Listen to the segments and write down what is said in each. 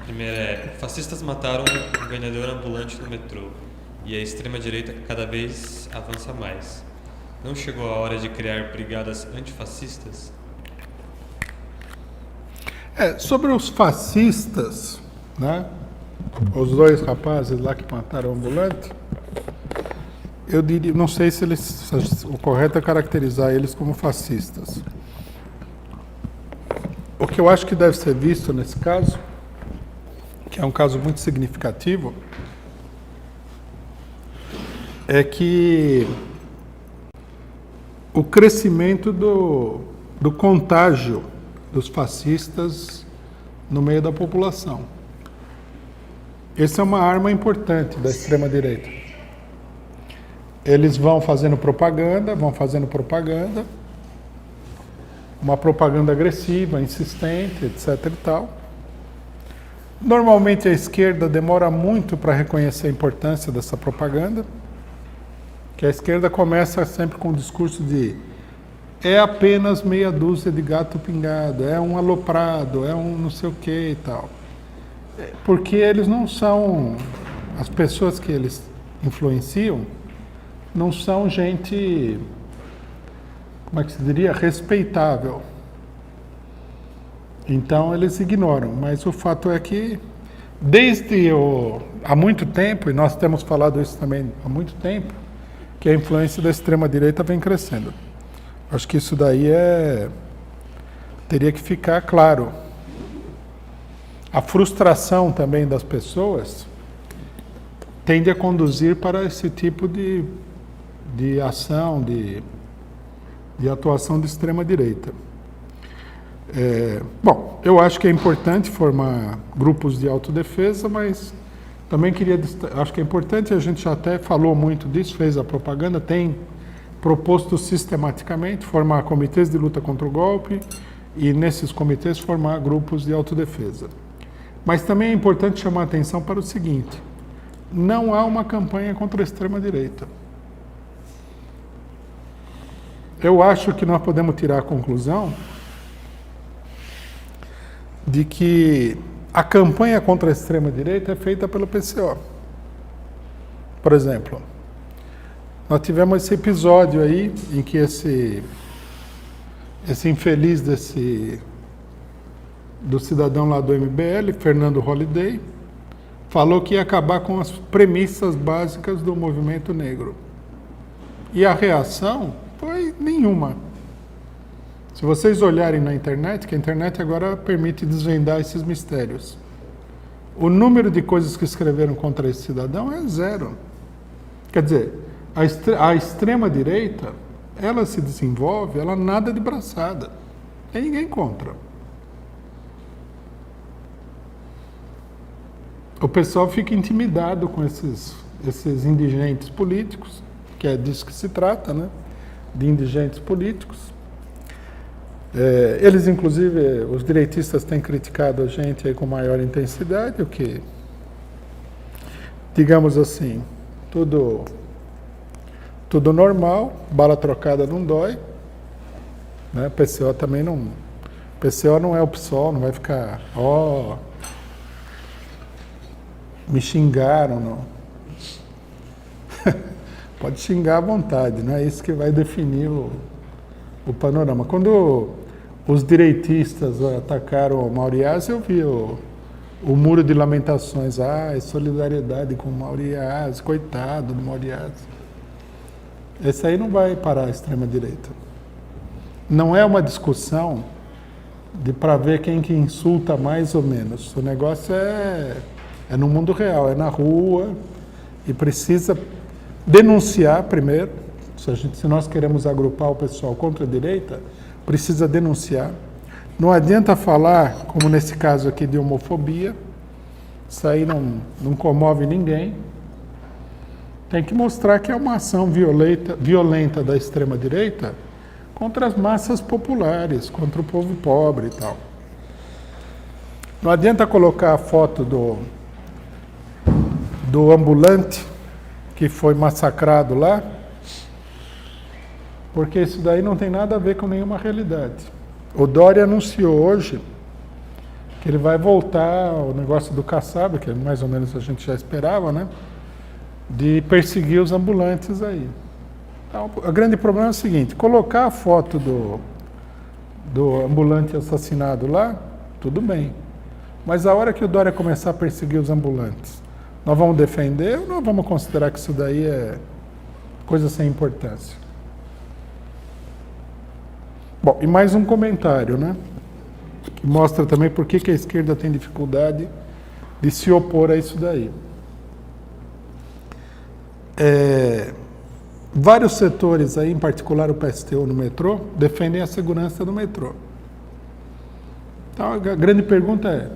Primeira fascistas mataram um vendedor ambulante no metrô e a extrema-direita cada vez avança mais. Não chegou a hora de criar brigadas antifascistas? Sobre os fascistas, né? Os dois rapazes lá que mataram o ambulante, eu diria, não sei se o correto é caracterizar eles como fascistas. O que eu acho que deve ser visto nesse caso, que é um caso muito significativo, é que o crescimento do contágio dos fascistas no meio da população. Essa é uma arma importante da extrema-direita. Eles vão fazendo propaganda, uma propaganda agressiva, insistente, etc. e tal. Normalmente a esquerda demora muito para reconhecer a importância dessa propaganda, que a esquerda começa sempre com o discurso de é apenas meia dúzia de gato pingado, é um aloprado, é um não sei o que e tal. Porque eles não são, as pessoas que eles influenciam, não são gente, como é que se diria, respeitável. Então eles ignoram, mas o fato é que há muito tempo, e nós temos falado isso também há muito tempo, que a influência da extrema-direita vem crescendo. Acho que isso daí teria que ficar claro. A frustração também das pessoas tende a conduzir para esse tipo de ação, de atuação de extrema-direita. Bom, eu acho que é importante formar grupos de autodefesa, mas também acho que é importante, a gente já até falou muito disso, fez a propaganda, tem proposto sistematicamente formar comitês de luta contra o golpe e nesses comitês formar grupos de autodefesa. Mas também é importante chamar a atenção para o seguinte: não há uma campanha contra a extrema-direita. Eu acho que nós podemos tirar a conclusão de que a campanha contra a extrema-direita é feita pelo PCO. Por exemplo, nós tivemos esse episódio aí em que esse infeliz do cidadão lá do MBL, Fernando Holliday, falou que ia acabar com as premissas básicas do movimento negro. E a reação foi nenhuma. Se vocês olharem na internet, que a internet agora permite desvendar esses mistérios, o número de coisas que escreveram contra esse cidadão é zero. Quer dizer, a extrema-direita, ela se desenvolve, ela nada de braçada. Tem ninguém contra. O pessoal fica intimidado com esses indigentes políticos, que é disso que se trata, né? De indigentes políticos. Eles, inclusive, os direitistas têm criticado a gente aí com maior intensidade, o que, digamos assim, tudo normal, bala trocada não dói, né? PCO também não... PCO não é o PSOL, não vai ficar, me xingaram, não. Pode xingar à vontade, não é isso que vai definir o panorama. Quando os direitistas atacaram o Mauriás, eu vi o muro de lamentações. Solidariedade com o Mauriás, coitado do Mauriás. Esse aí não vai parar a extrema-direita. Não é uma discussão para ver quem que insulta mais ou menos. O negócio é no mundo real, é na rua, e precisa denunciar primeiro. Se nós queremos agrupar o pessoal contra a direita, precisa denunciar. Não adianta falar, como nesse caso aqui, de homofobia. Isso aí não comove ninguém. Tem que mostrar que é uma ação violenta da extrema-direita contra as massas populares, contra o povo pobre e tal. Não adianta colocar a foto do ambulante que foi massacrado lá, porque isso daí não tem nada a ver com nenhuma realidade. O Dória anunciou hoje que ele vai voltar ao negócio do caçado, que mais ou menos a gente já esperava, né? De perseguir os ambulantes aí. Então, o grande problema é o seguinte: colocar a foto do ambulante assassinado lá, tudo bem. Mas a hora que o Dória começar a perseguir os ambulantes, nós vamos defender ou nós vamos considerar que isso daí é coisa sem importância? Bom, e mais um comentário, né? Que mostra também por que a esquerda tem dificuldade de se opor a isso daí. Vários setores aí, em particular o PSTU no metrô, defendem a segurança do metrô. Então a grande pergunta é: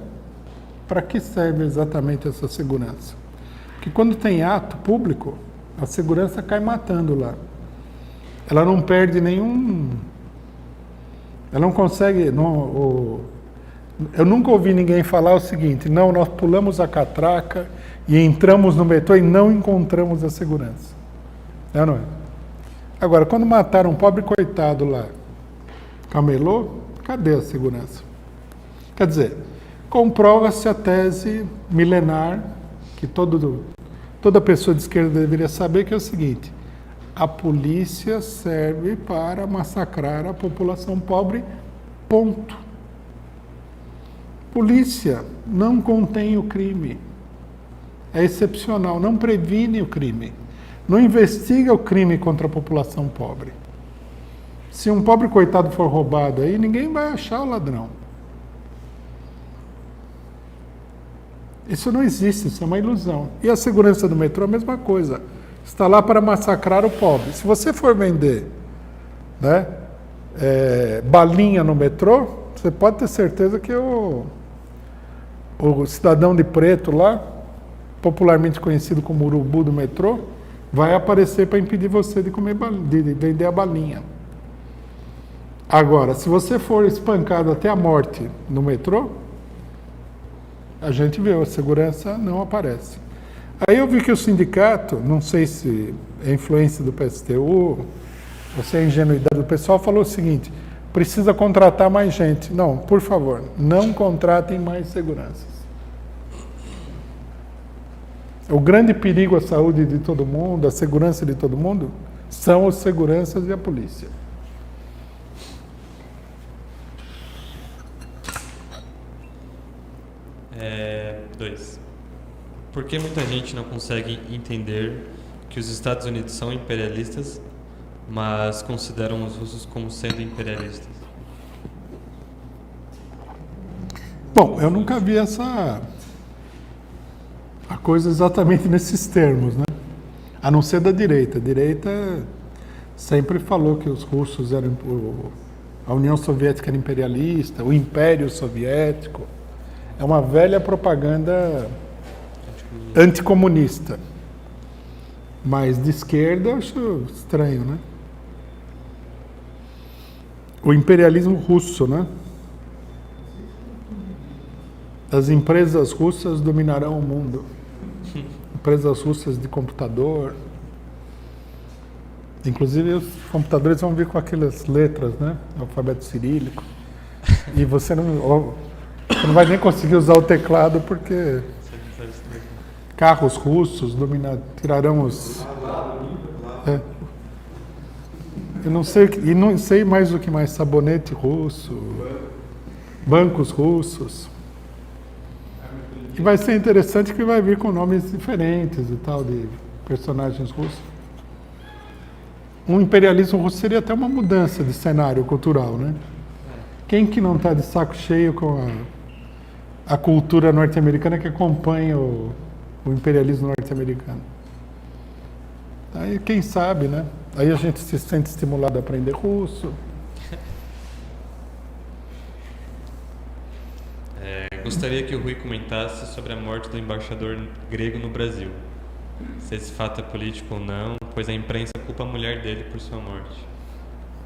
para que serve exatamente essa segurança? Porque quando tem ato público, a segurança cai matando lá. Ela não perde nenhum... Ela não consegue... Eu nunca ouvi ninguém falar o seguinte: não, nós pulamos a catraca e entramos no metrô e não encontramos a segurança. É ou não é? Agora, quando mataram um pobre coitado lá, camelô, cadê a segurança? Quer dizer, comprova-se a tese milenar, que toda pessoa de esquerda deveria saber, que é o seguinte: a polícia serve para massacrar a população pobre, ponto. Polícia não contém o crime. É excepcional, não previne o crime. Não investiga o crime contra a população pobre. Se um pobre coitado for roubado aí, ninguém vai achar o ladrão. Isso não existe, isso é uma ilusão. E a segurança do metrô é a mesma coisa. Está lá para massacrar o pobre. Se você for vender, né, balinha no metrô, você pode ter certeza que o cidadão de preto lá, popularmente conhecido como urubu do metrô, vai aparecer para impedir você de vender a balinha. Agora, se você for espancado até a morte no metrô, a gente vê, a segurança não aparece. Aí eu vi que o sindicato, não sei se é influência do PSTU, ou se é ingenuidade do pessoal, falou o seguinte: precisa contratar mais gente. Não, por favor, não contratem mais seguranças. O grande perigo à saúde de todo mundo, à segurança de todo mundo, são os seguranças e a polícia. Dois. Por que muita gente não consegue entender que os Estados Unidos são imperialistas, mas consideram os russos como sendo imperialistas? Bom, eu nunca vi a coisa exatamente nesses termos, né? A não ser da direita. A direita sempre falou que os russos eram... A União Soviética era imperialista, o Império Soviético. É uma velha propaganda anticomunista. Mas de esquerda eu acho estranho, né? O imperialismo russo, né? As empresas russas dominarão o mundo. Empresas russas de computador. Inclusive os computadores vão vir com aquelas letras, né? Alfabeto cirílico. E você não vai nem conseguir usar o teclado porque carros russos tirarão os... Eu não sei, e não sei mais o que mais, sabonete russo, bancos russos. E vai ser interessante que vai vir com nomes diferentes e tal, de personagens russos. Um imperialismo russo seria até uma mudança de cenário cultural, né? Quem que não está de saco cheio com a cultura norte-americana que acompanha o imperialismo norte-americano? Aí, quem sabe, né? Aí a gente se sente estimulado a aprender russo. Gostaria que o Rui comentasse sobre a morte do embaixador grego no Brasil. Se esse fato é político ou não, pois a imprensa culpa a mulher dele por sua morte.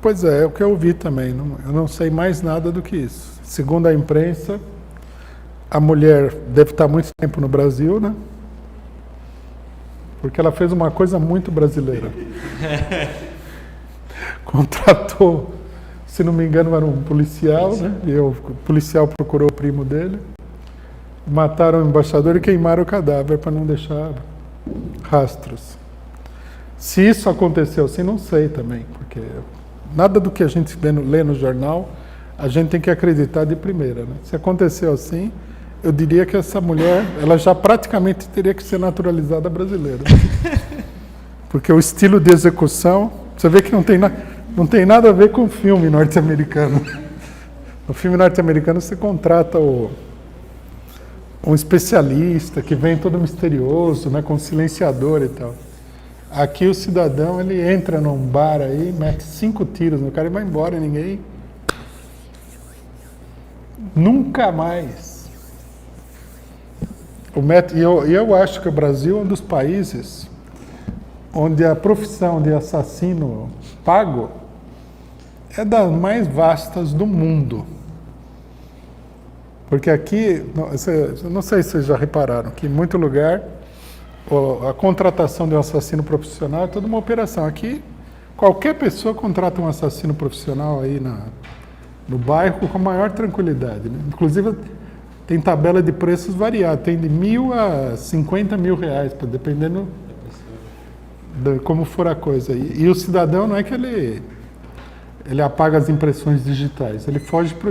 Pois é o que eu ouvi também. Eu não sei mais nada do que isso. Segundo a imprensa, a mulher deve estar muito tempo no Brasil, né? Porque ela fez uma coisa muito brasileira. Contratou, se não me engano, era um policial, né? E o policial procurou o primo dele. Mataram o embaixador e queimaram o cadáver para não deixar rastros. Se isso aconteceu assim, não sei também, porque nada do que a gente lê no jornal, a gente tem que acreditar de primeira, né? Se aconteceu assim, eu diria que essa mulher, ela já praticamente teria que ser naturalizada brasileira. Porque o estilo de execução, você vê que não tem nada a ver com o filme norte-americano. No filme norte-americano você contrata um especialista que vem todo misterioso, né, com silenciador e tal. Aqui o cidadão, ele entra num bar aí, mete 5 tiros no cara e vai embora, ninguém... Nunca mais. Eu acho que o Brasil é um dos países onde a profissão de assassino pago é das mais vastas do mundo. Porque aqui, não sei se vocês já repararam, que em muito lugar a contratação de um assassino profissional é toda uma operação. Aqui, qualquer pessoa contrata um assassino profissional aí no bairro com a maior tranquilidade, né? Inclusive, tem tabela de preços variada, tem de R$1.000 a R$50.000, dependendo de como for a coisa. E o cidadão não é que ele apaga as impressões digitais,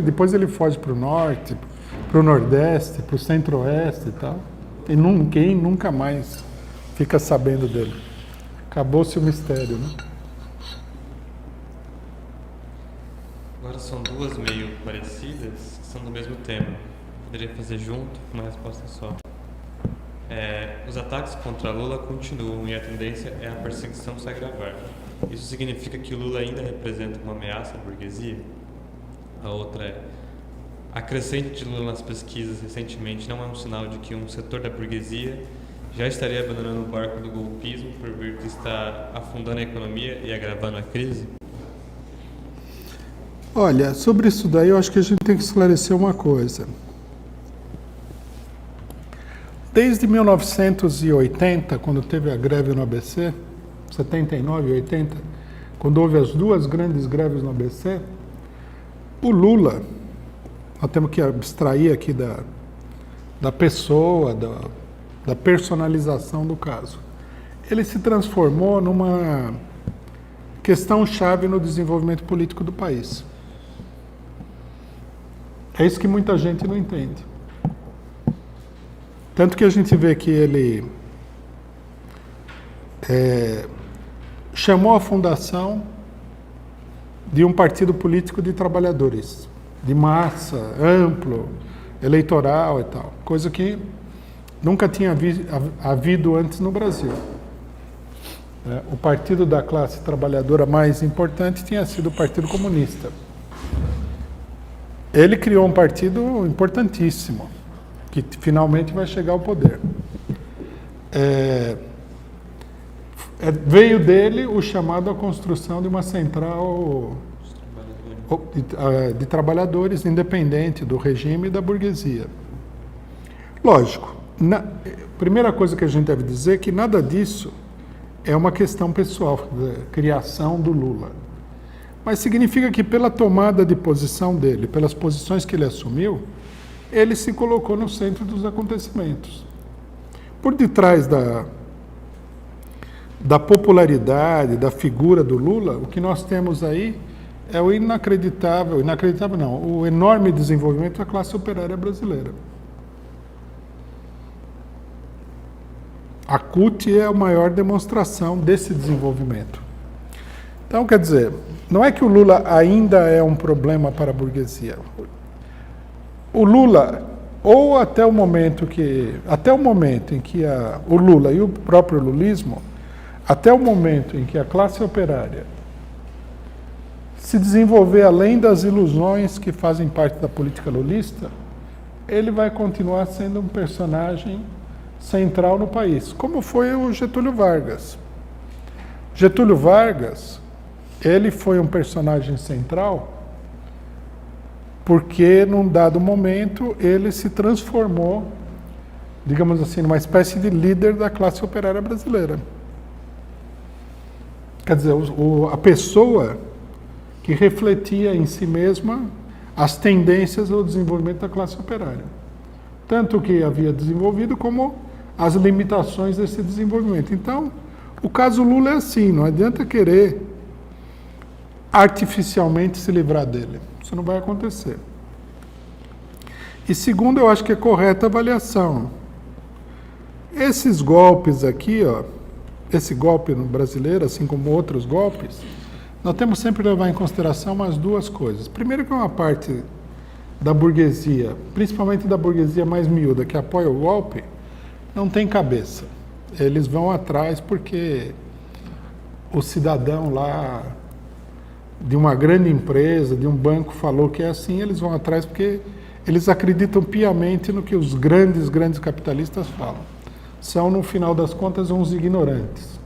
depois ele foge para o norte, para o nordeste, para o centro-oeste e tal, e ninguém nunca mais fica sabendo dele. Acabou-se o mistério, né? Agora são duas meio parecidas, que são do mesmo tema. Poderia fazer junto, com uma resposta só. Os ataques contra Lula continuam e a tendência é a perseguição se agravar. Isso significa que Lula ainda representa uma ameaça à burguesia? A outra é: a crescente de Lula nas pesquisas recentemente não é um sinal de que um setor da burguesia já estaria abandonando o barco do golpismo por vir que está afundando a economia e agravando a crise? Olha, sobre isso daí eu acho que a gente tem que esclarecer uma coisa. Desde 1980, quando teve a greve no ABC, 79 e 80, quando houve as duas grandes greves no ABC, o Lula, nós temos que abstrair aqui da pessoa, da personalização do caso, ele se transformou numa questão-chave no desenvolvimento político do país. É isso que muita gente não entende. Tanto que a gente vê que ele chamou a fundação de um partido político de trabalhadores, de massa, amplo, eleitoral e tal, coisa que nunca tinha havido antes no Brasil. O partido da classe trabalhadora mais importante tinha sido o Partido Comunista. Ele criou um partido importantíssimo, que finalmente vai chegar ao poder. Veio dele o chamado à construção de uma central de trabalhadores independente do regime e da burguesia. Lógico, primeira coisa que a gente deve dizer é que nada disso é uma questão pessoal, da criação do Lula. Mas significa que pela tomada de posição dele, pelas posições que ele assumiu, ele se colocou no centro dos acontecimentos. Por detrás da popularidade, da figura do Lula, o que nós temos aí é o o enorme desenvolvimento da classe operária brasileira. A CUT é a maior demonstração desse desenvolvimento. Então, quer dizer, não é que o Lula ainda é um problema para a burguesia. O Lula, ou até o momento em que o Lula e o próprio lulismo, até o momento em que a classe operária se desenvolver além das ilusões que fazem parte da política lulista, ele vai continuar sendo um personagem central no país, como foi o Getúlio Vargas. Getúlio Vargas, ele foi um personagem central porque, num dado momento, ele se transformou, digamos assim, numa espécie de líder da classe operária brasileira. Quer dizer, a pessoa que refletia em si mesma as tendências ao desenvolvimento da classe operária. tanto o que havia desenvolvido como as limitações desse desenvolvimento. Então, o caso Lula é assim, não adianta querer artificialmente se livrar dele. Isso não vai acontecer. E segundo, eu acho que é correta a avaliação. Esses golpes aqui, ó, esse golpe no brasileiro, assim como outros golpes, nós temos sempre que levar em consideração umas duas coisas. Primeiro que uma parte da burguesia, principalmente da burguesia mais miúda, que apoia o golpe, não tem cabeça. Eles vão atrás porque o cidadão lá de uma grande empresa, de um banco falou que é assim, eles vão atrás porque eles acreditam piamente no que os grandes capitalistas falam. São, no final das contas, uns ignorantes.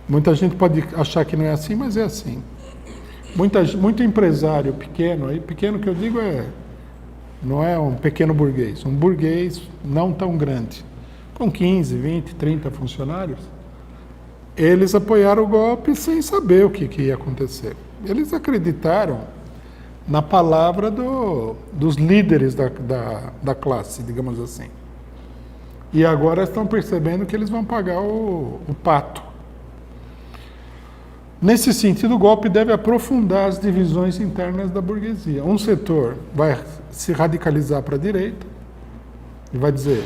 Muita gente pode achar que não é assim, mas é assim. Muito empresário pequeno, aí pequeno que eu digo não é um pequeno burguês, um burguês não tão grande, com 15, 20, 30 funcionários, eles apoiaram o golpe sem saber o que ia acontecer. Eles acreditaram na palavra dos líderes da classe, digamos assim. E agora estão percebendo que eles vão pagar o pato. Nesse sentido, o golpe deve aprofundar as divisões internas da burguesia. Um setor vai se radicalizar para a direita e vai dizer: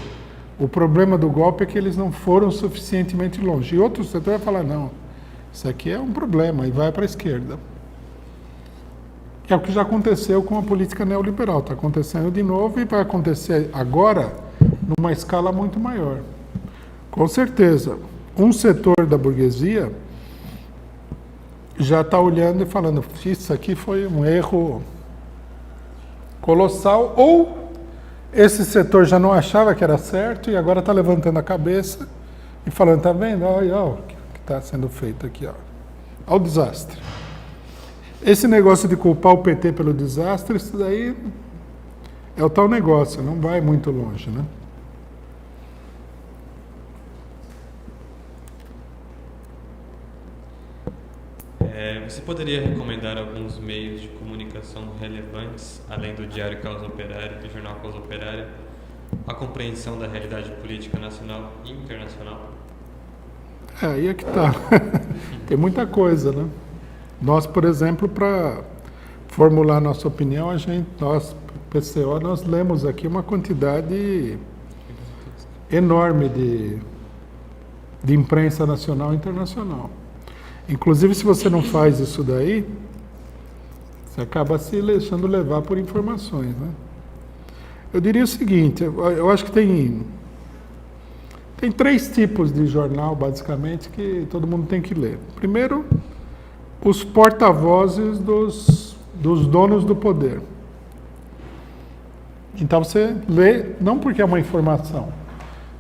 o problema do golpe é que eles não foram suficientemente longe. E outro setor vai falar: não, isso aqui é um problema, e vai para a esquerda. É o que já aconteceu com a política neoliberal. Está acontecendo de novo e vai acontecer agora numa escala muito maior. Com certeza, um setor da burguesia já está olhando e falando: isso aqui foi um erro colossal, ou esse setor já não achava que era certo e agora está levantando a cabeça e falando: está vendo? Olha o que está sendo feito aqui, ó. Olha o desastre. Esse negócio de culpar o PT pelo desastre, isso daí é o tal negócio, não vai muito longe, né? Você poderia recomendar alguns meios de comunicação relevantes, além do Diário Causa Operária e do Jornal Causa Operária, a compreensão da realidade política nacional e internacional? Aí é que tá. Tem muita coisa, né? Nós, por exemplo, para formular nossa opinião, nós, PCO, nós lemos aqui uma quantidade enorme de imprensa nacional e internacional. Inclusive, se você não faz isso daí, você acaba se deixando levar por informações, né? Eu diria o seguinte: eu acho que tem 3 tipos de jornal, basicamente, que todo mundo tem que ler. Primeiro, os porta-vozes dos donos do poder. Então você lê, não porque é uma informação,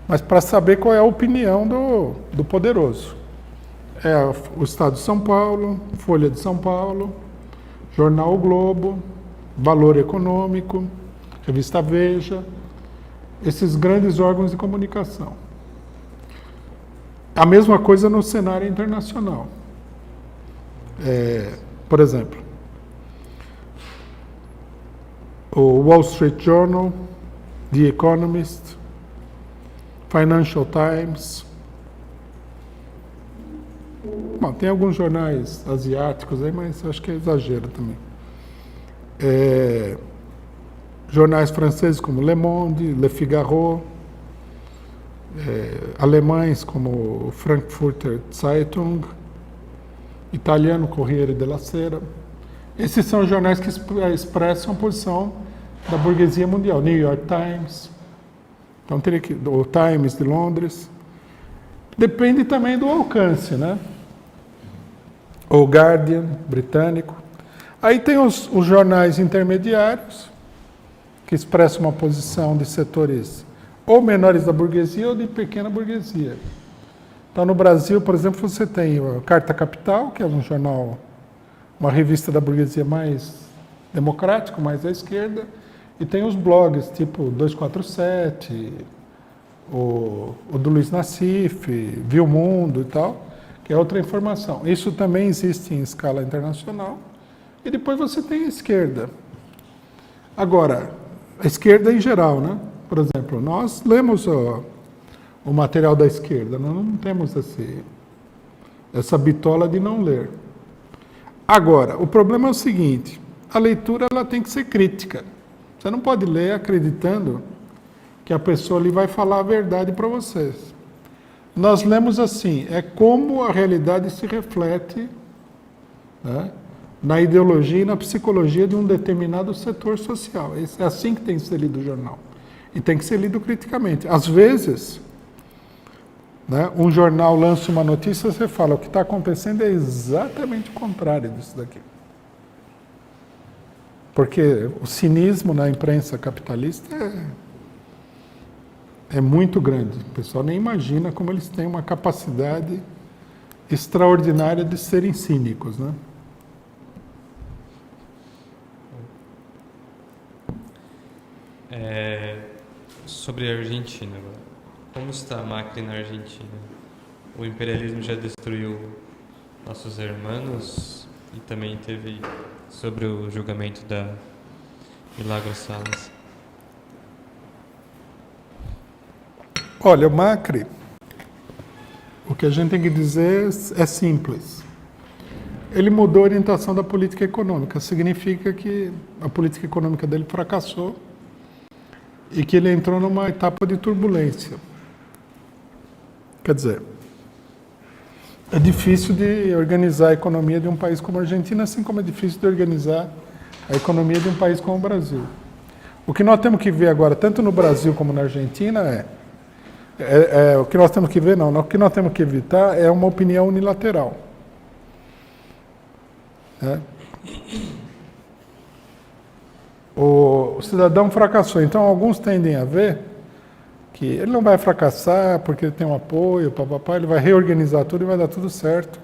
mas para saber qual é a opinião do poderoso. É o Estado de São Paulo, Folha de São Paulo, Jornal O Globo, Valor Econômico, Revista Veja, esses grandes órgãos de comunicação. A mesma coisa no cenário internacional. Por exemplo, o Wall Street Journal, The Economist, Financial Times. Bom, tem alguns jornais asiáticos aí, mas acho que é exagero também. Jornais franceses como Le Monde, Le Figaro, alemães como Frankfurter Zeitung, italiano Corriere della Sera. Esses são os jornais que expressam a posição da burguesia mundial. New York Times, então teria que o Times de Londres. Depende também do alcance, né? O Guardian, britânico. Aí tem os jornais intermediários, que expressam uma posição de setores ou menores da burguesia ou de pequena burguesia. Então, no Brasil, por exemplo, você tem a Carta Capital, que é um jornal, uma revista da burguesia mais democrático, mais à esquerda, e tem os blogs, tipo 247, o do Luiz Nassif, Viu Mundo e tal, que é outra informação. Isso também existe em escala internacional. E depois você tem a esquerda. Agora, a esquerda em geral, né? Por exemplo, nós lemos o material da esquerda, nós não temos essa bitola de não ler. Agora, o problema é o seguinte, a leitura ela tem que ser crítica. Você não pode ler acreditando que a pessoa ali vai falar a verdade para vocês. Nós lemos assim, é como a realidade se reflete, né, na ideologia e na psicologia de um determinado setor social. É assim que tem que ser lido o jornal. E tem que ser lido criticamente. Às vezes, né, um jornal lança uma notícia e você fala, o que está acontecendo é exatamente o contrário disso daqui. Porque o cinismo na imprensa capitalista é muito grande. O pessoal nem imagina como eles têm uma capacidade extraordinária de serem cínicos, né? Sobre a Argentina agora. Como está a Macri na Argentina? O imperialismo já destruiu nossos irmãos e também teve sobre o julgamento da Milagros Salas. Olha, o Macri, o que a gente tem que dizer é simples. Ele mudou a orientação da política econômica. Significa que a política econômica dele fracassou e que ele entrou numa etapa de turbulência. Quer dizer, é difícil de organizar a economia de um país como a Argentina, assim como é difícil de organizar a economia de um país como o Brasil. O que nós temos que ver agora, tanto no Brasil como na Argentina, o que nós temos que ver, não, o que nós temos que evitar é uma opinião unilateral. Né? O cidadão fracassou, então alguns tendem a ver que ele não vai fracassar porque ele tem um apoio, papapá, ele vai reorganizar tudo e vai dar tudo certo.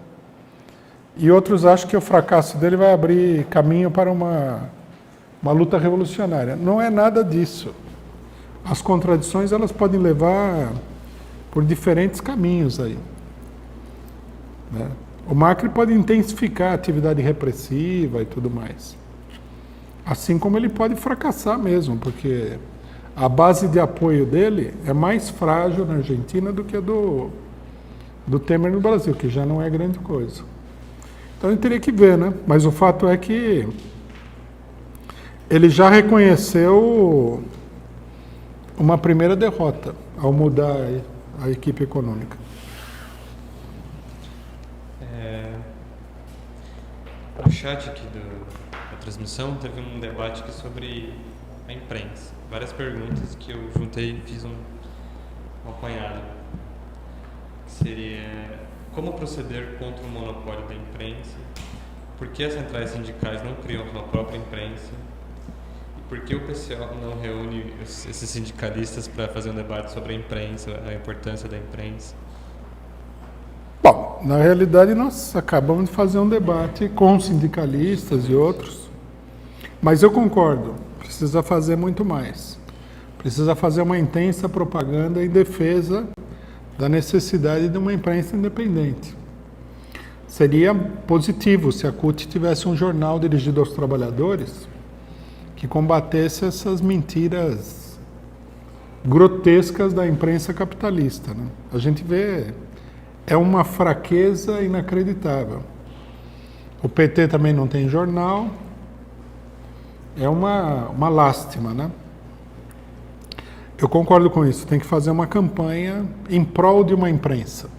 E outros acham que o fracasso dele vai abrir caminho para uma luta revolucionária. Não é nada disso. As contradições elas podem levar por diferentes caminhos aí. Né? O Macri pode intensificar a atividade repressiva e tudo mais. Assim como ele pode fracassar mesmo, porque a base de apoio dele é mais frágil na Argentina do que a do Temer no Brasil, que já não é grande coisa. Então ele teria que ver, né? Mas o fato é que ele já reconheceu uma primeira derrota ao mudar a equipe econômica. No chat aqui da transmissão teve um debate aqui sobre a imprensa. Várias perguntas que eu juntei e fiz um apanhado. Seria como proceder contra o monopólio da imprensa? Por que as centrais sindicais não criam sua própria imprensa? E por que o PCO não reúne esses sindicalistas para fazer um debate sobre a imprensa, a importância da imprensa? Bom, na realidade nós acabamos de fazer um debate com sindicalistas e outros, mas eu concordo, precisa fazer muito mais. Precisa fazer uma intensa propaganda em defesa da necessidade de uma imprensa independente. Seria positivo se a CUT tivesse um jornal dirigido aos trabalhadores que combatesse essas mentiras grotescas da imprensa capitalista, né? A gente vê, é uma fraqueza inacreditável. O PT também não tem jornal, é uma lástima, né? Eu concordo com isso, tem que fazer uma campanha em prol de uma imprensa.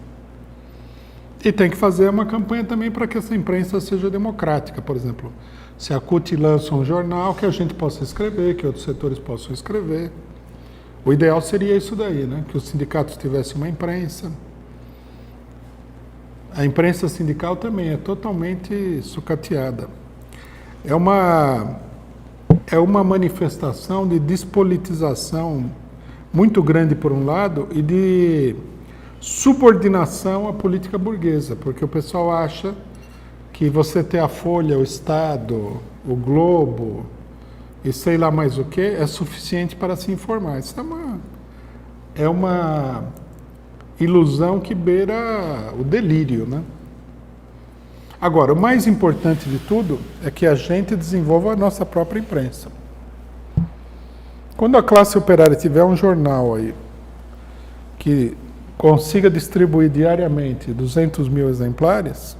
E tem que fazer uma campanha também para que essa imprensa seja democrática, por exemplo. Se a CUT lança um jornal, que a gente possa escrever, que outros setores possam escrever. O ideal seria isso daí, né? Que os sindicatos tivessem uma imprensa. A imprensa sindical também é totalmente sucateada. É uma manifestação de despolitização muito grande, por um lado, e de subordinação à política burguesa, porque o pessoal acha que você ter a Folha, o Estado, o Globo e sei lá mais o que é suficiente para se informar. Isso é uma ilusão que beira o delírio, né? Agora, o mais importante de tudo é que a gente desenvolva a nossa própria imprensa. Quando a classe operária tiver um jornal aí que consiga distribuir diariamente 200 mil exemplares,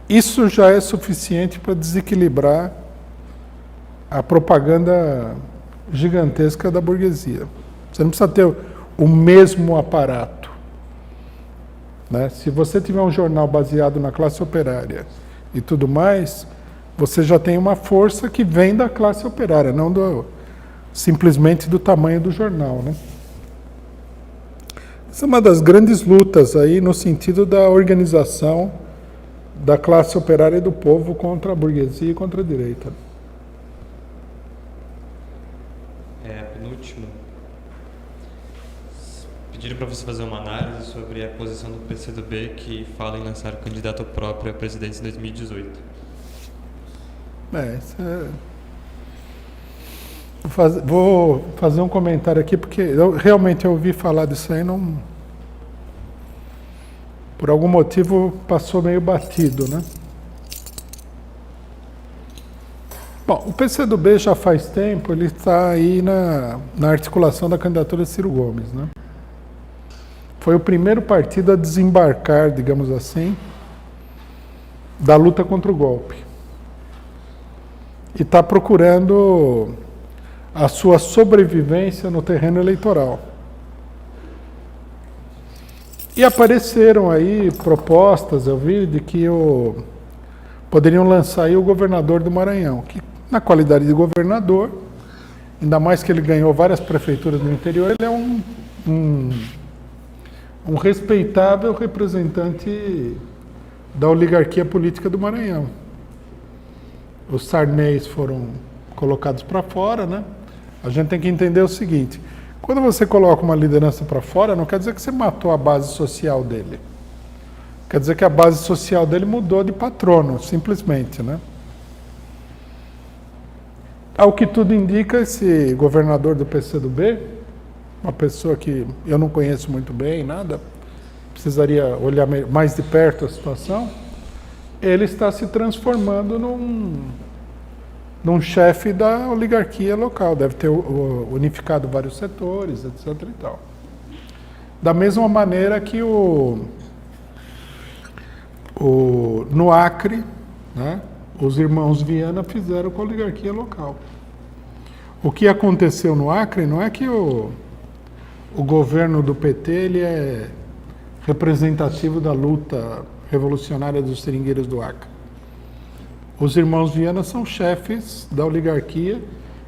isso já é suficiente para desequilibrar a propaganda gigantesca da burguesia. Você não precisa ter o mesmo aparato, né? Se você tiver um jornal baseado na classe operária e tudo mais, você já tem uma força que vem da classe operária, não simplesmente do tamanho do jornal, né? Essa é uma das grandes lutas aí no sentido da organização da classe operária e do povo contra a burguesia e contra a direita. Penúltimo. Pediram para você fazer uma análise sobre a posição do PCdoB que fala em lançar o candidato próprio à presidência em 2018. Vou fazer um comentário aqui, porque eu realmente ouvi falar disso aí, por algum motivo passou meio batido, né? Bom, o PCdoB já faz tempo, ele está aí na articulação da candidatura de Ciro Gomes, né? Foi o primeiro partido a desembarcar, digamos assim, da luta contra o golpe. E está procurando a sua sobrevivência no terreno eleitoral. E apareceram aí propostas, eu vi, de que poderiam lançar aí o governador do Maranhão, que na qualidade de governador, ainda mais que ele ganhou várias prefeituras no interior, ele é um respeitável representante da oligarquia política do Maranhão. Os Sarneys foram colocados para fora, né? A gente tem que entender o seguinte: quando você coloca uma liderança para fora, não quer dizer que você matou a base social dele. Quer dizer que a base social dele mudou de patrono, simplesmente, né? Ao que tudo indica, esse governador do PCdoB, uma pessoa que eu não conheço muito bem, nada, precisaria olhar mais de perto a situação, ele está se transformando num chefe da oligarquia local, deve ter unificado vários setores, etc. e tal. Da mesma maneira que no Acre, né, os irmãos Viana fizeram com a oligarquia local. O que aconteceu no Acre não é que o governo do PT ele é representativo da luta revolucionária dos seringueiros do Acre. Os irmãos Viana são chefes da oligarquia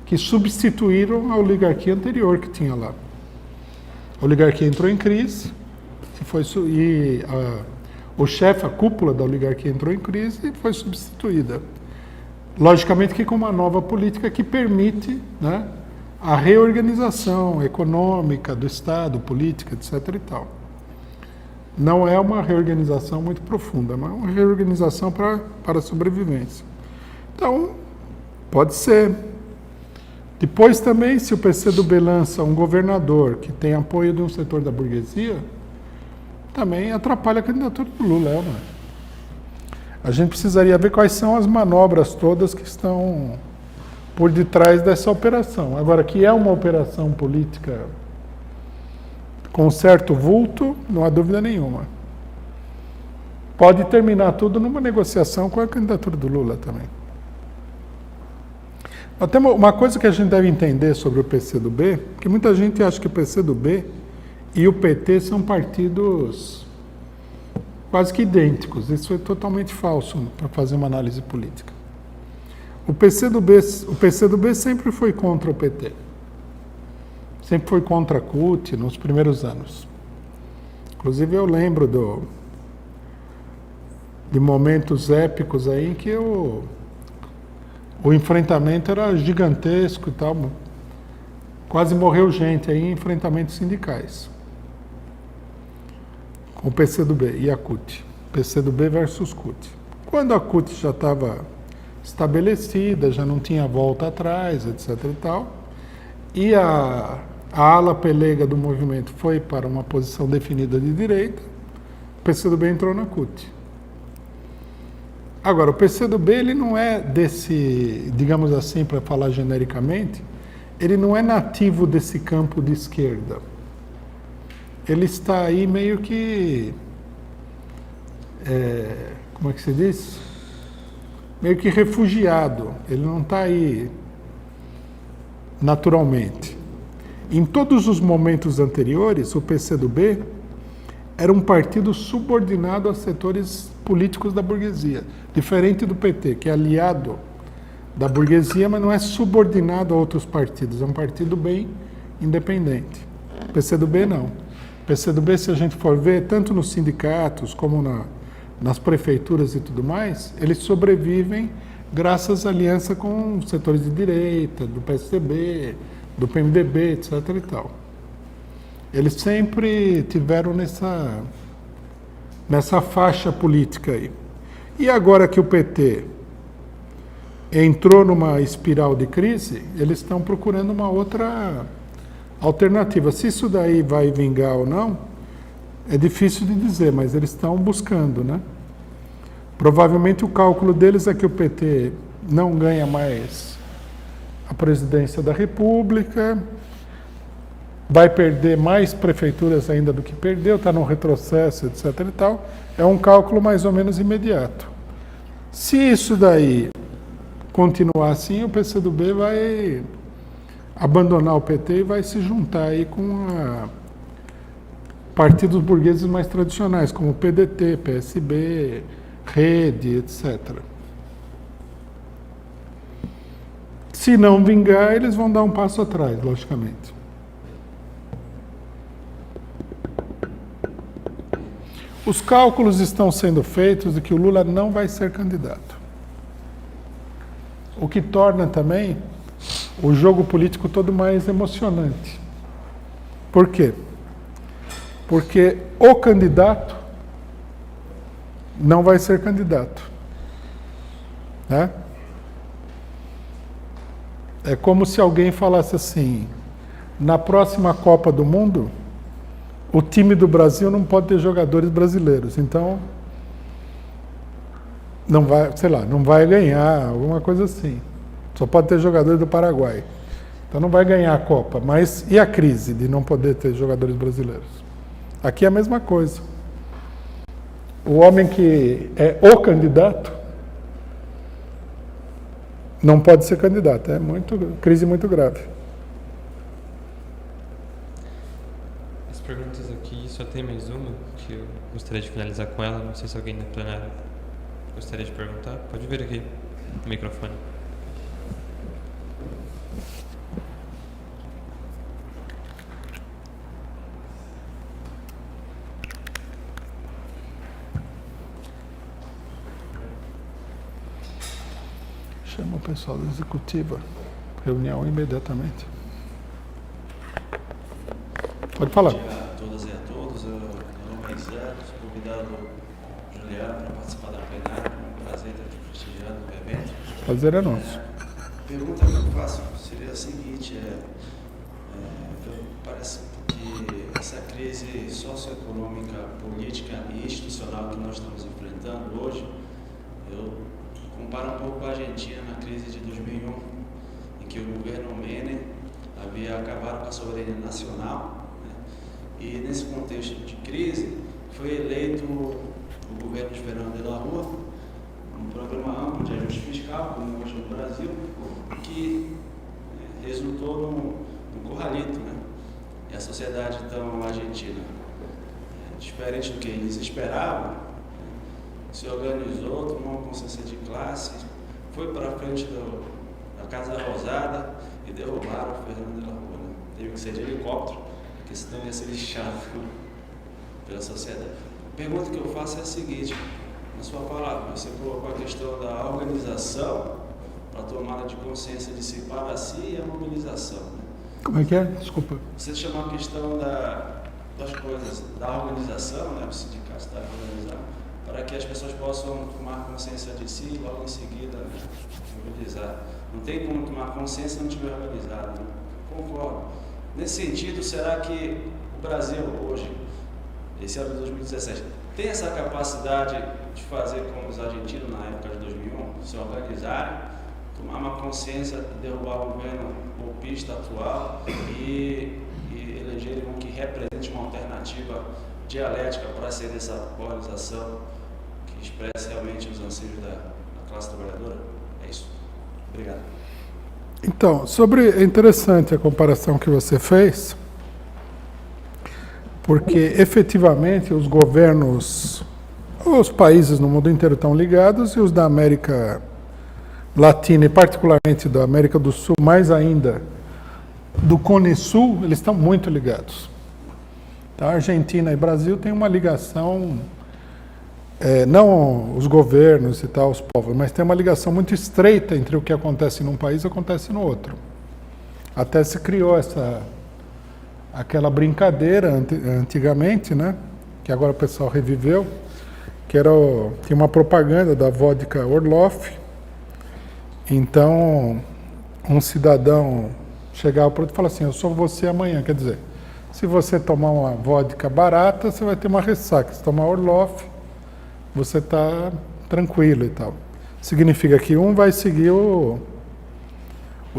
que substituíram a oligarquia anterior que tinha lá. A oligarquia entrou em crise o chefe, a cúpula da oligarquia entrou em crise e foi substituída. Logicamente que com uma nova política que permite, né, a reorganização econômica do Estado, política, etc. e tal. Não é uma reorganização muito profunda, mas uma reorganização para a sobrevivência. Então, pode ser. Depois também, se o PCdoB lança um governador que tem apoio de um setor da burguesia, também atrapalha a candidatura do Lula, né? A gente precisaria ver quais são as manobras todas que estão por detrás dessa operação. Agora, que é uma operação política com certo vulto, não há dúvida nenhuma. Pode terminar tudo numa negociação com a candidatura do Lula também. Mas tem uma coisa que a gente deve entender sobre o PCdoB, que muita gente acha que o PCdoB e o PT são partidos quase que idênticos. Isso é totalmente falso para fazer uma análise política. O PCdoB sempre foi contra o PT. Sempre foi contra a CUT nos primeiros anos. Inclusive eu lembro de momentos épicos aí em que o enfrentamento era gigantesco e tal. Quase morreu gente aí em enfrentamentos sindicais. Com o PCdoB e a CUT. PCdoB versus CUT. Quando a CUT já estava estabelecida, já não tinha volta atrás, etc. e tal, e a ala pelega do movimento foi para uma posição definida de direita, o PCdoB entrou na CUT. Agora, o PCdoB ele não é desse, digamos assim, para falar genericamente, ele não é nativo desse campo de esquerda. Ele está aí meio que, como é que se diz? Meio que refugiado. Ele não está aí naturalmente. Em todos os momentos anteriores, o PCdoB era um partido subordinado a setores políticos da burguesia, diferente do PT, que é aliado da burguesia, mas não é subordinado a outros partidos, é um partido bem independente. O PCdoB não. O PCdoB, se a gente for ver, tanto nos sindicatos como nas prefeituras e tudo mais, eles sobrevivem graças à aliança com setores de direita, do PSDB, do PMDB, etc. e tal. Eles sempre tiveram nessa faixa política aí. E agora que o PT entrou numa espiral de crise, eles estão procurando uma outra alternativa. Se isso daí vai vingar ou não, é difícil de dizer, mas eles estão buscando, né? Provavelmente o cálculo deles é que o PT não ganha mais a presidência da República, vai perder mais prefeituras ainda do que perdeu, está num retrocesso, etc. e tal. É um cálculo mais ou menos imediato. Se isso daí continuar assim, o PCdoB vai abandonar o PT e vai se juntar aí com partidos burgueses mais tradicionais, como o PDT, PSB, Rede, etc. Se não vingar, eles vão dar um passo atrás, logicamente. Os cálculos estão sendo feitos de que o Lula não vai ser candidato. O que torna também o jogo político todo mais emocionante. Por quê? Porque o candidato não vai ser candidato. Né? É como se alguém falasse assim, na próxima Copa do Mundo, o time do Brasil não pode ter jogadores brasileiros, então não vai, sei lá, não vai ganhar, alguma coisa assim. Só pode ter jogadores do Paraguai. Então não vai ganhar a Copa. Mas e a crise de não poder ter jogadores brasileiros? Aqui é a mesma coisa. O homem que é o candidato não pode ser candidato. É crise muito grave. As perguntas aqui, só tem mais uma, que eu gostaria de finalizar com ela. Não sei se alguém na plenária gostaria de perguntar. Pode vir aqui no microfone. Chama o pessoal da executiva. Reunião imediatamente. Pode falar. Bom dia a todas e a todos. Meu nome é Zé, sou convidado Juliano para participar da plenária. É um prazer estar aqui prestigiando o evento. Prazer é nosso. A pergunta que eu faço seria a seguinte: parece que essa crise socioeconômica, política e institucional que nós estamos enfrentando hoje, eu comparo um pouco com a Argentina na crise de 2001, em que o governo Menem havia acabado com a soberania nacional, né? E nesse contexto de crise foi eleito o governo de Fernando de la Rúa, um programa amplo de ajuste fiscal, como hoje no Brasil, que resultou num corralito, né? E a sociedade então argentina, diferente do que eles esperavam, se organizou, tomou uma consciência de classe, foi para frente da Casa Rosada e derrubaram o Fernando de la Rúa. Né? Teve que ser de helicóptero, porque senão ia ser lixado pela sociedade. A pergunta que eu faço é a seguinte: na sua palavra, você colocou a questão da organização para a tomada de consciência de si para si e a mobilização. Né? Como é que é? Desculpa. Você chamou a questão das coisas, da organização, né? O sindicato está organizado, para que as pessoas possam tomar consciência de si e logo em seguida, né, mobilizar. Não tem como tomar consciência se não estiver organizado. Né? Concordo. Nesse sentido, será que o Brasil hoje, esse ano de 2017, tem essa capacidade de fazer como os argentinos na época de 2001, se organizarem, tomar uma consciência, derrubar o governo golpista atual e eleger um que represente uma alternativa dialética para sair dessa polarização que expressa realmente os anseios da classe trabalhadora? É isso. Obrigado. Então, é interessante a comparação que você fez, porque efetivamente os governos, os países no mundo inteiro estão ligados e os da América Latina e particularmente da América do Sul, mais ainda do Cone Sul, eles estão muito ligados. Então, Argentina e Brasil têm uma ligação, não os governos e tal, os povos, mas tem uma ligação muito estreita entre o que acontece num país e acontece no outro. Até se criou aquela brincadeira antigamente, né, que agora o pessoal reviveu, que tinha uma propaganda da vodka Orloff. Então, um cidadão chegava para outro e falava assim: eu sou você amanhã. Quer dizer, se você tomar uma vodka barata, você vai ter uma ressaca. Se tomar Orloff, você está tranquilo e tal. Significa que um vai seguir o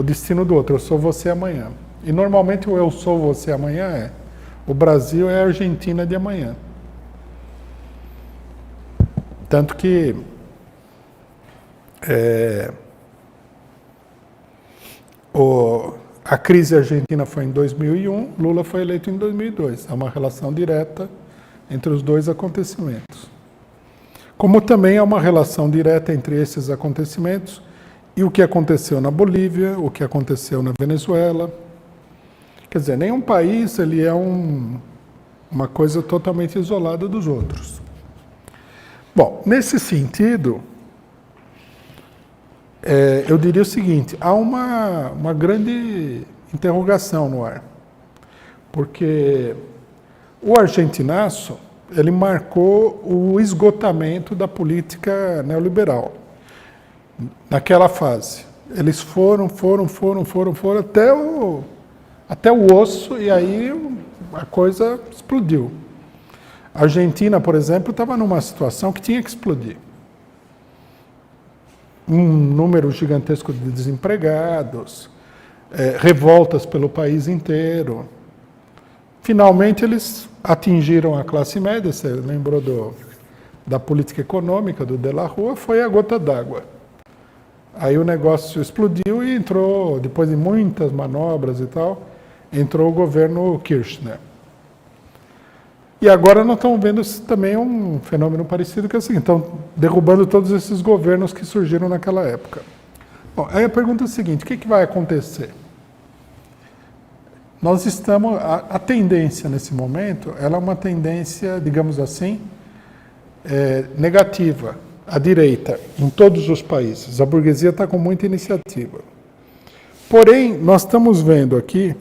destino do outro. Eu sou você amanhã. E normalmente o eu sou você amanhã o Brasil é a Argentina de amanhã. Tanto que a crise argentina foi em 2001, Lula foi eleito em 2002. Há uma relação direta entre os dois acontecimentos. Como também há uma relação direta entre esses acontecimentos e o que aconteceu na Bolívia, o que aconteceu na Venezuela. Quer dizer, nenhum país ele é uma coisa totalmente isolada dos outros. Bom, nesse sentido, eu diria o seguinte: há uma grande interrogação no ar, porque o argentinaço ele marcou o esgotamento da política neoliberal. Naquela fase, eles foram até o osso e aí a coisa explodiu. A Argentina, por exemplo, estava numa situação que tinha que explodir. Um número gigantesco de desempregados, revoltas pelo país inteiro. Finalmente, eles atingiram a classe média, você lembrou da política econômica, do De La Rua, foi a gota d'água. Aí o negócio explodiu e entrou, depois de muitas manobras e tal, entrou o governo Kirchner. E agora nós estamos vendo também um fenômeno parecido, que é o seguinte: estão derrubando todos esses governos que surgiram naquela época. Bom, aí a pergunta é a seguinte: o que vai acontecer? Nós estamos, a tendência nesse momento, ela é uma tendência, digamos assim, negativa, à direita, em todos os países. A burguesia está com muita iniciativa. Porém, nós estamos vendo aqui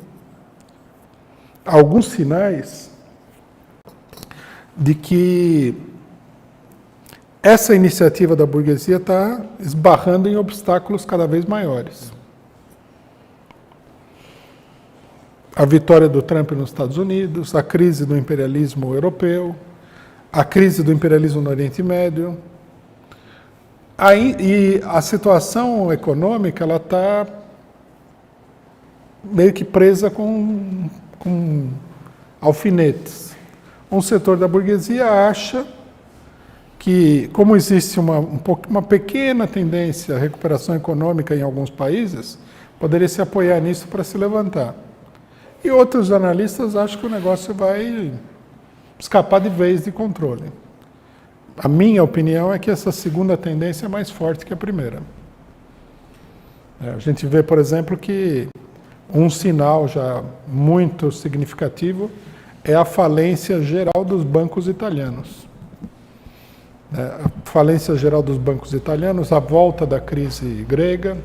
alguns sinais de que essa iniciativa da burguesia está esbarrando em obstáculos cada vez maiores. A vitória do Trump nos Estados Unidos, a crise do imperialismo europeu, a crise do imperialismo no Oriente Médio. E a situação econômica ela está meio que presa com alfinetes. Um setor da burguesia acha que, como existe uma pequena tendência à recuperação econômica em alguns países, poderia se apoiar nisso para se levantar. E outros analistas acham que o negócio vai escapar de vez de controle. A minha opinião é que essa segunda tendência é mais forte que a primeira. A gente vê, por exemplo, que um sinal já muito significativo é a falência geral dos bancos italianos. A falência geral dos bancos italianos, a volta da crise grega,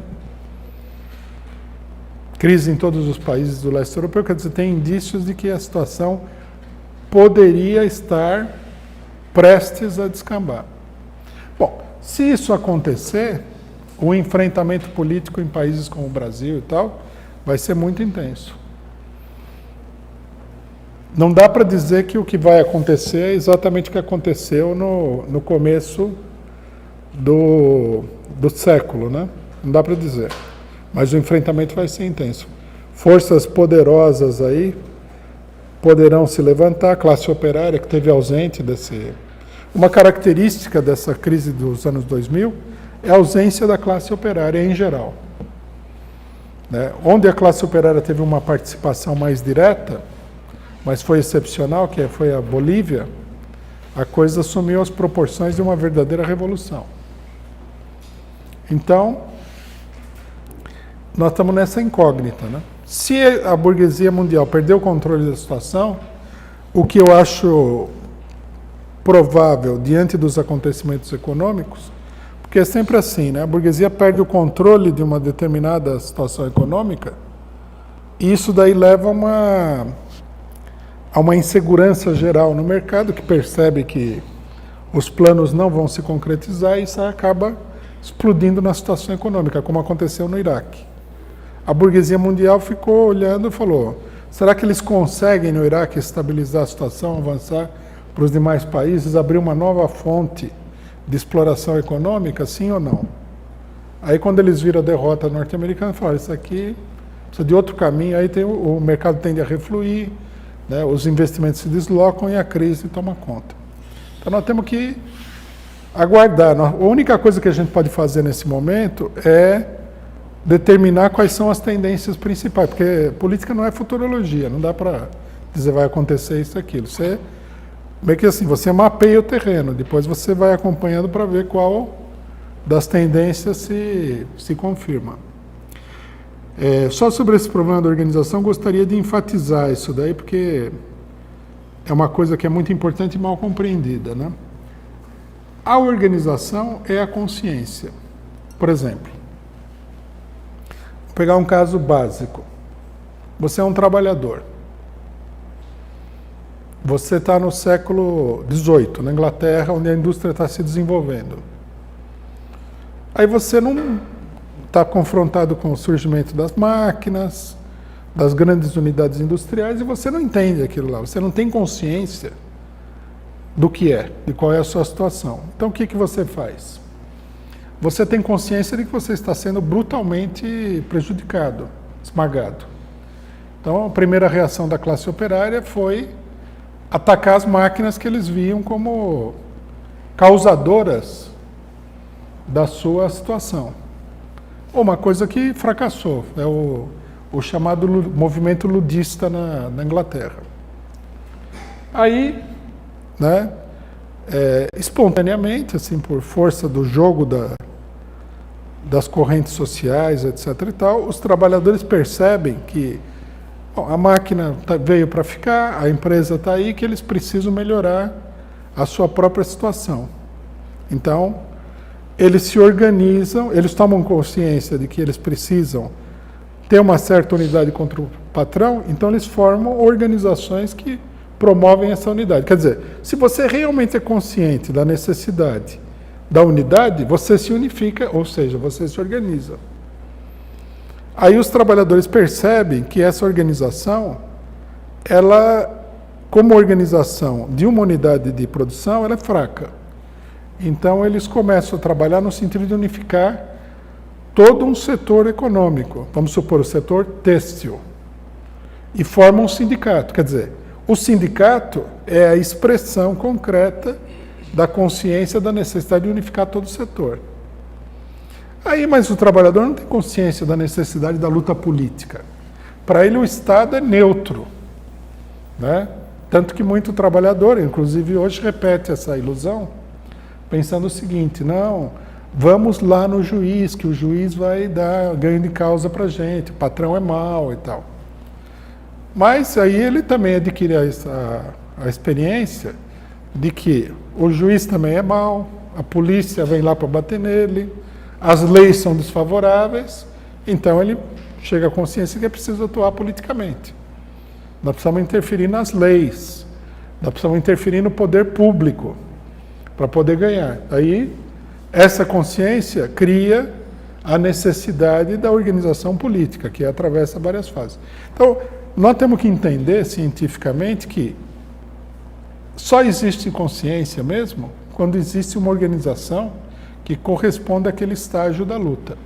crise em todos os países do leste europeu, quer dizer, tem indícios de que a situação poderia estar prestes a descambar. Bom, se isso acontecer, o enfrentamento político em países como o Brasil e tal vai ser muito intenso. Não dá para dizer que o que vai acontecer é exatamente o que aconteceu no começo do século, né? Não dá para dizer. Mas o enfrentamento vai ser intenso. Forças poderosas aí poderão se levantar, a classe operária que esteve ausente desse... Uma característica dessa crise dos anos 2000 é a ausência da classe operária em geral. Né? Onde a classe operária teve uma participação mais direta, mas foi excepcional, que foi a Bolívia, a coisa assumiu as proporções de uma verdadeira revolução. Então, nós estamos nessa incógnita, né? Se a burguesia mundial perder o controle da situação, o que eu acho provável diante dos acontecimentos econômicos, porque é sempre assim, né? A burguesia perde o controle de uma determinada situação econômica e isso daí leva a uma insegurança geral no mercado, que percebe que os planos não vão se concretizar e isso acaba explodindo na situação econômica, como aconteceu no Iraque. A burguesia mundial ficou olhando e falou, será que eles conseguem no Iraque estabilizar a situação, avançar para os demais países, abrir uma nova fonte de exploração econômica, sim ou não? Aí quando eles viram a derrota norte-americana, falaram, isso aqui precisa de outro caminho, aí o mercado tende a refluir, né, os investimentos se deslocam e a crise toma conta. Então nós temos que aguardar. A única coisa que a gente pode fazer nesse momento é determinar quais são as tendências principais, porque política não é futurologia, não dá para dizer vai acontecer isso e aquilo. Você, meio que assim, você mapeia o terreno, depois você vai acompanhando para ver qual das tendências se confirma. Só sobre esse problema da organização, gostaria de enfatizar isso daí, porque é uma coisa que é muito importante e mal compreendida, né? A organização é a consciência. Por exemplo, vou pegar um caso básico. Você é um trabalhador. Você está no século XVIII, na Inglaterra, onde a indústria está se desenvolvendo. Aí você não está confrontado com o surgimento das máquinas, das grandes unidades industriais, e você não entende aquilo lá. Você não tem consciência do que é, de qual é a sua situação. Então, o que você faz? Você tem consciência de que você está sendo brutalmente prejudicado, esmagado. Então, a primeira reação da classe operária foi atacar as máquinas que eles viam como causadoras da sua situação. Uma coisa que fracassou, é o chamado movimento ludista na Inglaterra. Aí, né, espontaneamente, assim, por força do jogo das correntes sociais, etc. e tal, os trabalhadores percebem que a máquina veio para ficar, a empresa está aí, que eles precisam melhorar a sua própria situação. Então, eles se organizam, eles tomam consciência de que eles precisam ter uma certa unidade contra o patrão, então eles formam organizações que promovem essa unidade. Quer dizer, se você realmente é consciente da necessidade da unidade, você se unifica, ou seja, você se organiza. Aí os trabalhadores percebem que essa organização, ela, como organização de uma unidade de produção, ela é fraca. Então eles começam a trabalhar no sentido de unificar todo um setor econômico, vamos supor o setor têxtil, e formam um sindicato. Quer dizer, o sindicato é a expressão concreta da consciência da necessidade de unificar todo o setor. Aí, mas o trabalhador não tem consciência da necessidade da luta política. Para ele o Estado é neutro, né? Tanto que muito trabalhador, inclusive hoje, repete essa ilusão, pensando o seguinte, não, vamos lá no juiz, que o juiz vai dar ganho de causa para a gente, o patrão é mau e tal. Mas aí ele também adquire a experiência de que o juiz também é mau, a polícia vem lá para bater nele, as leis são desfavoráveis, então ele chega à consciência que é preciso atuar politicamente. Nós precisamos interferir nas leis, nós precisamos interferir no poder público para poder ganhar. Aí, essa consciência cria a necessidade da organização política, que atravessa várias fases. Então, nós temos que entender cientificamente que só existe consciência mesmo quando existe uma organização que corresponde àquele estágio da luta.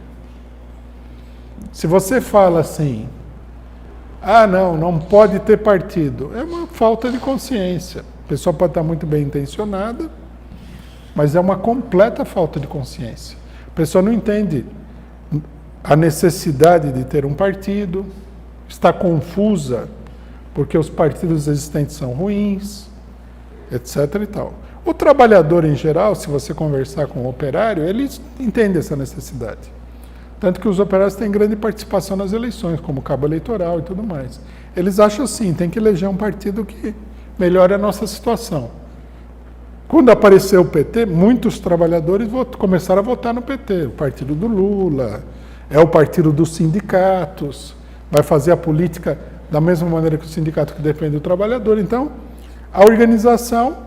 Se você fala assim, ah, não pode ter partido, é uma falta de consciência. A pessoa pode estar muito bem intencionada, mas é uma completa falta de consciência. A pessoa não entende a necessidade de ter um partido, está confusa porque os partidos existentes são ruins, etc. e tal. O trabalhador em geral, se você conversar com o operário, ele entende essa necessidade. Tanto que os operários têm grande participação nas eleições, como cabo eleitoral e tudo mais. Eles acham assim, tem que eleger um partido que melhore a nossa situação. Quando apareceu o PT, muitos trabalhadores começaram a votar no PT, o partido do Lula, é o partido dos sindicatos, vai fazer a política da mesma maneira que o sindicato que defende o trabalhador. Então, a organização,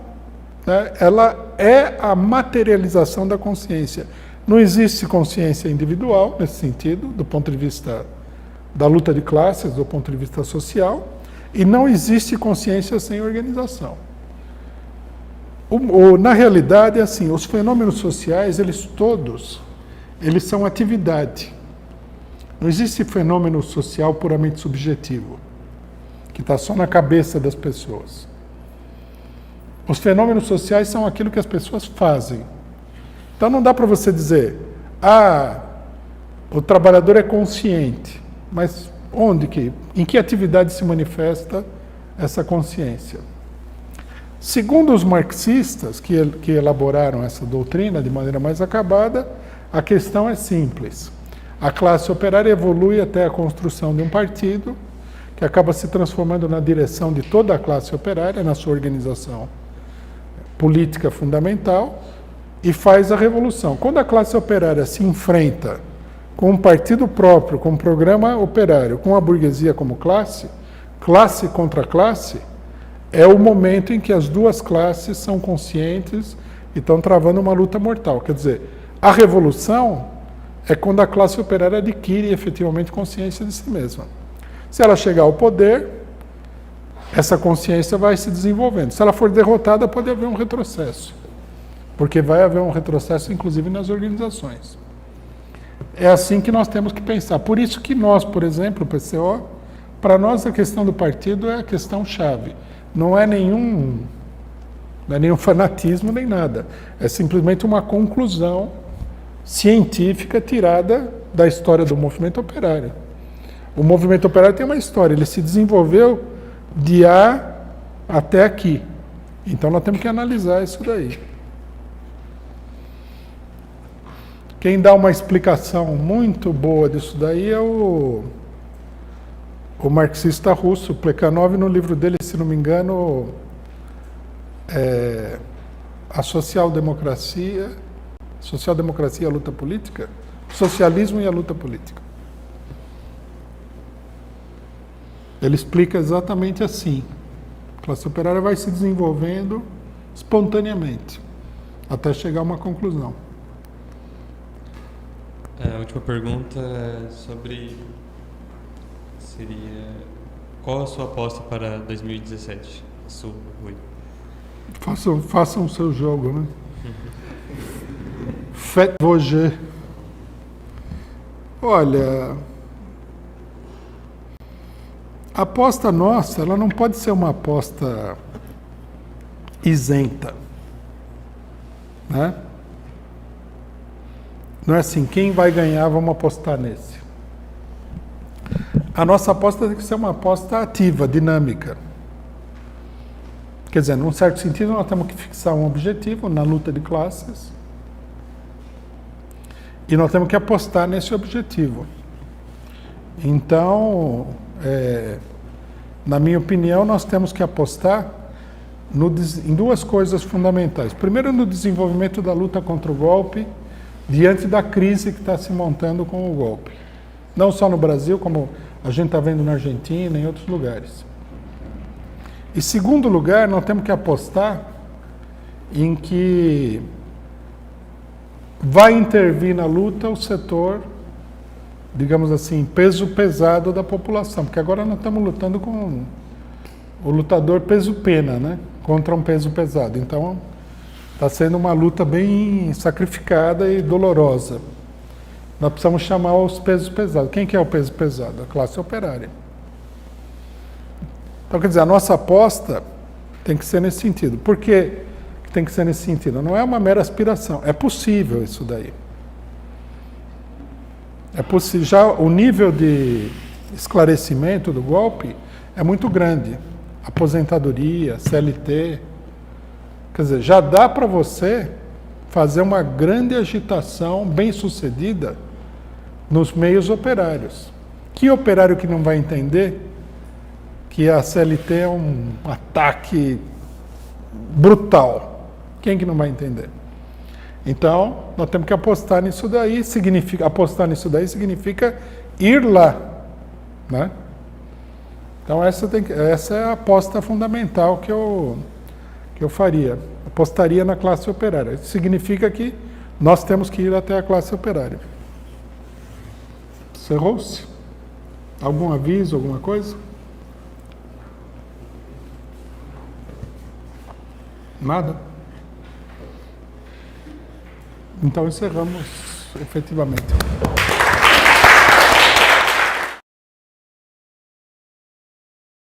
né, ela é a materialização da consciência. Não existe consciência individual, nesse sentido, do ponto de vista da luta de classes, do ponto de vista social, e não existe consciência sem organização. Na realidade, é assim, os fenômenos sociais, eles são atividade. Não existe fenômeno social puramente subjetivo, que está só na cabeça das pessoas. Os fenômenos sociais são aquilo que as pessoas fazem. Então não dá para você dizer, o trabalhador é consciente, mas em que atividade se manifesta essa consciência? Segundo os marxistas que elaboraram essa doutrina de maneira mais acabada, a questão é simples. A classe operária evolui até a construção de um partido que acaba se transformando na direção de toda a classe operária, na sua organização política fundamental, e faz a revolução. Quando a classe operária se enfrenta com um partido próprio, com um programa operário, com a burguesia como classe contra classe, é o momento em que as duas classes são conscientes e estão travando uma luta mortal. Quer dizer, a revolução é quando a classe operária adquire efetivamente consciência de si mesma. Se ela chegar ao poder, essa consciência vai se desenvolvendo. Se ela for derrotada, pode haver um retrocesso, porque vai haver um retrocesso, inclusive, nas organizações. É assim que nós temos que pensar. Por isso que nós, por exemplo, o PCO, para nós a questão do partido é a questão chave. Não é nenhum fanatismo nem nada. É simplesmente uma conclusão científica tirada da história do movimento operário. O movimento operário tem uma história, ele se desenvolveu de A até aqui. Então nós temos que analisar isso daí. Quem dá uma explicação muito boa disso daí é o marxista russo, Plekhanov, no livro dele, se não me engano, a Social-Democracia e a Luta Política, Socialismo e a Luta Política. Ele explica exatamente assim. A classe operária vai se desenvolvendo espontaneamente, até chegar a uma conclusão. A última pergunta é qual a sua aposta para 2017? Rui. Façam o seu jogo, né? Faites vos jeux. Olha, a aposta nossa, ela não pode ser uma aposta isenta, né? Não é assim, quem vai ganhar, vamos apostar nesse. A nossa aposta tem que ser uma aposta ativa, dinâmica. Quer dizer, num certo sentido, nós temos que fixar um objetivo na luta de classes e nós temos que apostar nesse objetivo. Então, na minha opinião, nós temos que apostar em duas coisas fundamentais. Primeiro, no desenvolvimento da luta contra o golpe, diante da crise que está se montando com o golpe. Não só no Brasil, como a gente está vendo na Argentina e em outros lugares. E segundo lugar, nós temos que apostar em que vai intervir na luta o setor, digamos assim, peso pesado da população, porque agora nós estamos lutando com o lutador peso-pena, né? Contra um peso pesado. Então, está sendo uma luta bem sacrificada e dolorosa. nós precisamos chamar os pesos pesados. Quem que é o peso pesado? A classe operária. Então, quer dizer, a nossa aposta tem que ser nesse sentido. Por que tem que ser nesse sentido? Não é uma mera aspiração. É possível isso daí. É possível. Já o nível de esclarecimento do golpe é muito grande. Aposentadoria, CLT. Quer dizer, já dá para você fazer uma grande agitação bem-sucedida nos meios operários. Que operário que não vai entender que a CLT é um ataque brutal? Quem que não vai entender? Então, nós temos que apostar nisso daí. Apostar nisso daí significa ir lá, né? Então, essa é a aposta fundamental que eu faria. Apostaria na classe operária. Isso significa que nós temos que ir até a classe operária. Cerrou-se? Algum aviso, alguma coisa? Nada? Então encerramos efetivamente.